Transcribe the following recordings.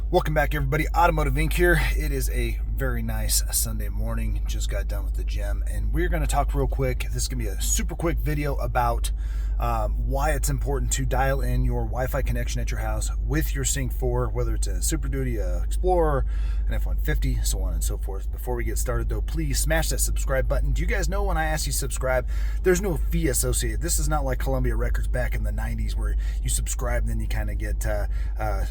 Welcome back, everybody. Automotive Inc. here. It is a very nice Sunday morning. Just got done with the gym, and we're going to talk real quick. This is going to be a super quick video about why it's important to dial in your Wi-Fi connection at your house with your Sync 4, whether it's a Super Duty, a Explorer, an F-150, so on and so forth. Before we get started, though, please smash that subscribe button. Do you guys know when I ask you to subscribe, there's no fee associated? This is not like Columbia Records back in the 90s where you subscribe and then you kind of get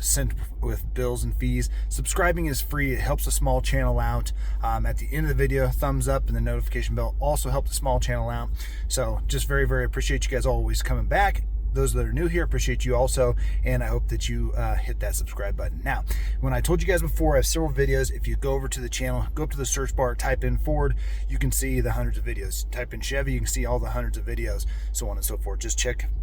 sent with bills and fees. Subscribing is free. It helps a small channel out. At the end of the video, thumbs up and the notification bell also help the small channel out. So just very, very appreciate you guys always coming back. Those that are new here, appreciate you also, and I hope that you hit that subscribe button. Now, when I told you guys before, I have several videos. If you go over to the channel, go up to the search bar, type in Ford, you can see the hundreds of videos. Type in Chevy, you can see all the hundreds of videos, so on and so forth. Just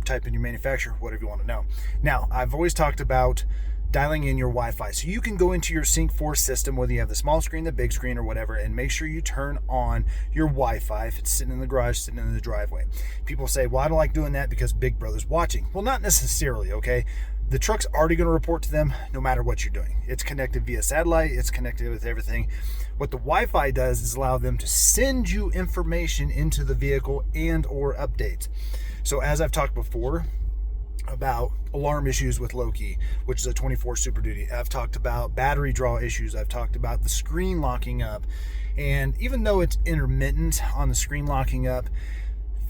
type in your manufacturer, whatever you want to know. Now, I've always talked about dialing in your Wi-Fi. So you can go into your Sync 4 system, whether you have the small screen, the big screen, or whatever, and make sure you turn on your Wi-Fi if it's sitting in the garage, sitting in the driveway. People say, well, I don't like doing that because Big Brother's watching. Well, not necessarily, okay? The truck's already going to report to them no matter what you're doing. It's connected via satellite. It's connected with everything. What the Wi-Fi does is allow them to send you information into the vehicle and or updates. So as I've talked before, about alarm issues with Loki, which is a 24 Super Duty. I've talked about battery draw issues. I've talked about the screen locking up. And even though it's intermittent on the screen locking up,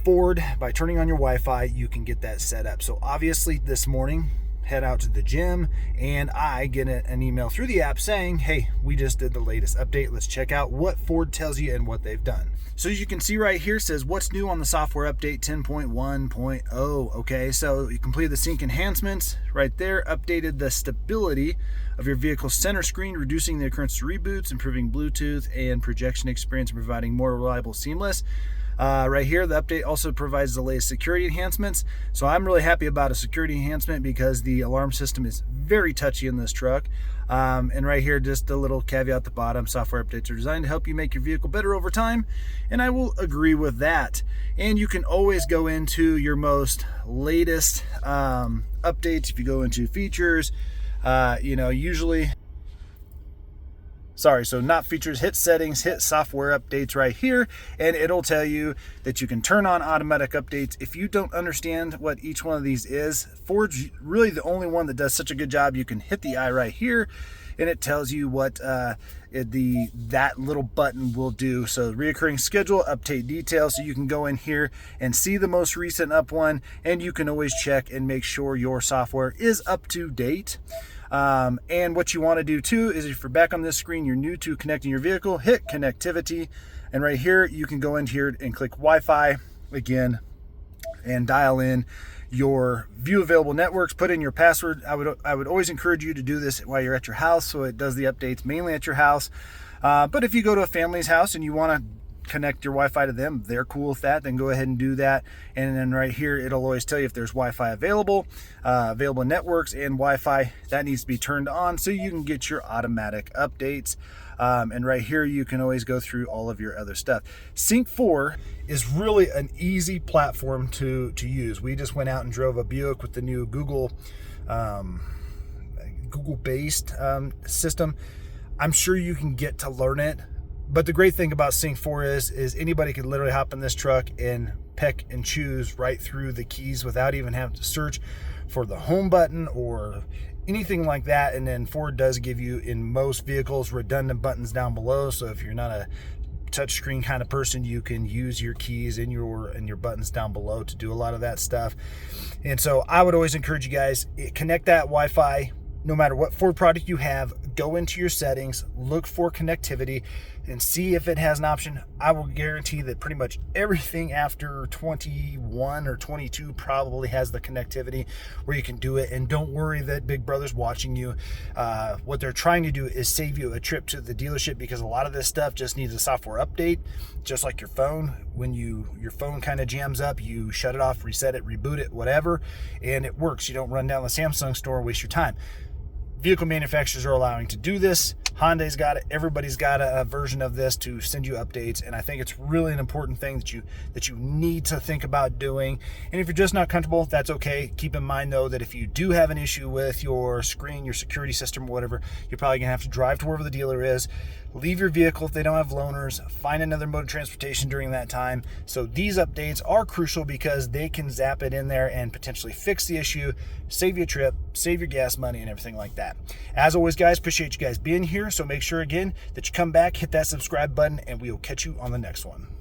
Ford, by turning on your Wi-Fi, you can get that set up. So obviously this morning, head out to the gym and I get an email through the app saying, hey, we just did the latest update. Let's check out what Ford tells you and what they've done. So as you can see right here, says what's new on the software update 10.1.0. Okay, so you completed the sync enhancements right there, updated the stability of your vehicle's center screen, reducing the occurrence of reboots, improving Bluetooth and projection experience, and providing more reliable seamless. Right here, the update also provides the latest security enhancements. So I'm really happy about a security enhancement because the alarm system is very touchy in this truck. And right here, just a little caveat at the bottom, software updates are designed to help you make your vehicle better over time. And I will agree with that. And you can always go into your most latest updates. If you go into features, so not features, hit settings, hit software updates right here, and it'll tell you that you can turn on automatic updates. If you don't understand what each one of these is, Ford's really the only one that does such a good job. You can hit the eye right here, and it tells you what that little button will do. So reoccurring schedule, update details, so you can go in here and see the most recent up one, and you can always check and make sure your software is up to date. And what you want to do too is if you're back on this screen, you're new to connecting your vehicle, hit connectivity, and right here you can go in here and click Wi-Fi again and dial in your view available networks, put in your password. I would always encourage you to do this while you're at your house, so it does the updates mainly at your house. But if you go to a family's house and you want to connect your Wi-Fi to them, they're cool with that, then go ahead and do that. And then right here it'll always tell you if there's Wi-Fi available networks and Wi-Fi that needs to be turned on so you can get your automatic updates. And right here you can always go through all of your other stuff. Sync 4 is really an easy platform to use. We just went out and drove a Buick with the new Google based system. I'm sure you can get to learn it. But the great thing about Sync 4 is anybody can literally hop in this truck and pick and choose right through the keys without even having to search for the home button or anything like that. And then Ford does give you, in most vehicles, redundant buttons down below. So if you're not a touchscreen kind of person, you can use your keys and your buttons down below to do a lot of that stuff. And so I would always encourage you guys, connect that Wi-Fi. No matter what Ford product you have, go into your settings, look for connectivity, and see if it has an option. I will guarantee that pretty much everything after 21 or 22 probably has the connectivity where you can do it. And don't worry that Big Brother's watching you. What they're trying to do is save you a trip to the dealership, because a lot of this stuff just needs a software update, just like your phone. When your phone kind of jams up, you shut it off, reset it, reboot it, whatever, and it works. You don't run down the Samsung store and waste your time. Vehicle manufacturers are allowing to do this. Hyundai's got it. Everybody's got a version of this to send you updates, and I think it's really an important thing that you need to think about doing. And if you're just not comfortable, that's okay. Keep in mind though that if you do have an issue with your screen, your security system, or whatever, you're probably gonna have to drive to wherever the dealer is, leave your vehicle if they don't have loaners, find another mode of transportation during that time. So these updates are crucial because they can zap it in there and potentially fix the issue, save you a trip, save your gas money, and everything like that. As always, guys, appreciate you guys being here. So make sure again that you come back, hit that subscribe button, and we will catch you on the next one.